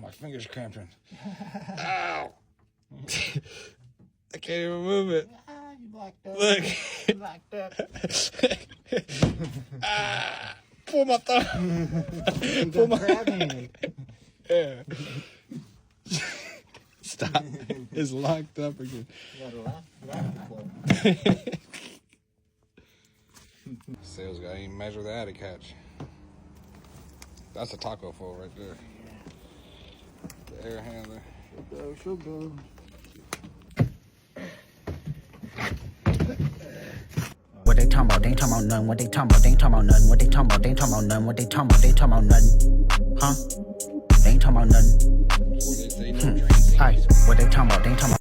My fingers cramping. Ow! I can't even move it. You blacked up. Look. You blacked up. Pull my thumb. Pull my crab hand. Yeah. Stop. It's locked up again. You got a laugh. Sales guy ain't measure the Addy catch. That's a taco full right there. The air handler. She'll go. What they talking about? They ain't talking about none. What they talking about? They ain't talking about none. What they talking about? They ain't talking about none. What they talking about? They talking about none. Huh? They ain't talking about none. Before they say no drinks. Alright, what they talking about? They ain't talking about.